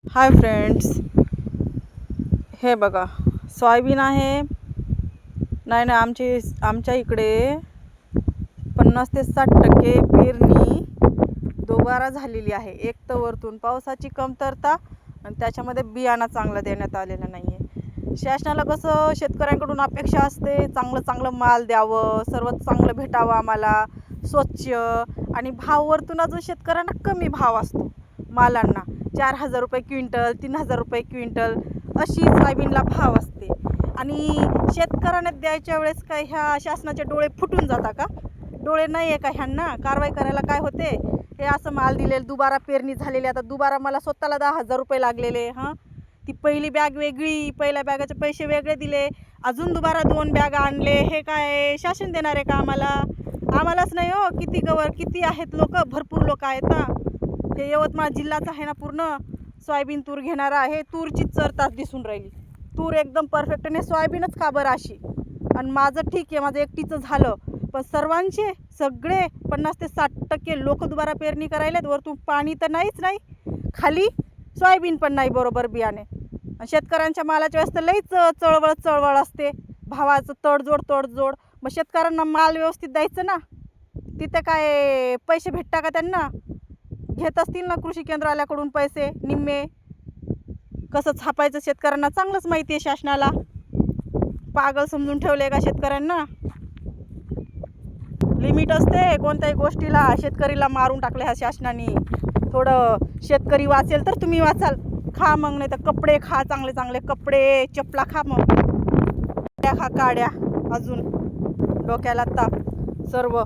Hi friends, हे बघा soybean आहे. नाही आमच्या इकडे 50 ते 60% पेरणी दोबारा झालेली आहे. एक तर वरतून पावसाची कमतरता आणि त्याच्यामध्ये बियाणा चांगला देण्यात आलेला नाही आहे. शासनाला कसं शेतकऱ्यांकडून अपेक्षा असते, चांगलं माल द्यावं, सर्वच चांगलं भेटावं आम्हाला, स्वच्छ, आणि भाव वरतून अजून शेतकऱ्यांना कमी भाव असतो मालांना. 4,000 रुपये क्विंटल, 3,000 रुपये क्विंटल अशी सोयाबीनला भाव असते. आणि शेतकऱ्यांना द्यायच्या वेळेस काय ह्या शासनाचे डोळे फुटून जाता का? डोळे नाही आहे का ह्यांना? कारवाई करायला काय होते? हे असं माल दिलेलं, दुबारा पेरणी झालेली, आता दुबारा मला स्वतःला 10,000 रुपये लागलेले. ती पहिली बॅग वेगळी, पहिल्या बॅगाचे पैसे वेगळे दिले, अजून दुबारा 2 बॅग आणले. हे काय शासन देणार आहे का आम्हाला? आम्हालाच नाही हो, किती आहेत लोक, भरपूर लोक आहेत ना. हे यवतमाळ जिल्हाच आहे ना पूर्ण. सोयाबीन तूर घेणारा आहे, तूरची चरताच दिसून राहिली. तूर एकदम परफेक्ट नाही, सोयाबीनच का बरं अशी? आणि माझं ठीक आहे, माझं एकटीचं झालं, पण सर्वांचे सगळे 50 ते 60% लोक दुबारा पेरणी करायलेत. वरतून पाणी तर नाहीच नाही, खाली सोयाबीन पण नाही बरोबर बियाणे. आणि शेतकऱ्यांच्या मालाच्या वेळेस तर लईच चळवळ असते, भावाचं तडजोड. मग शेतकऱ्यांना माल व्यवस्थित द्यायचं ना. तिथे काय पैसे भेटता का त्यांना? घेत असतील ना कृषी केंद्रालयाकडून पैसे निम्मे. कसं छापायचं शेतकऱ्यांना चांगलंच माहिती आहे शासनाला. पागल समजून ठेवले का शेतकऱ्यांना? लिमिट असते कोणत्याही गोष्टीला. शेतकरीला मारून टाकले ह्या शासनाने. थोडं शेतकरी वाचेल तर तुम्ही वाचाल. खा मग, नाही तर कपडे खा, चांगले कपडे, चपला खा, मग काड्या खा, काड्या, अजून डोक्याला ताप सर्व.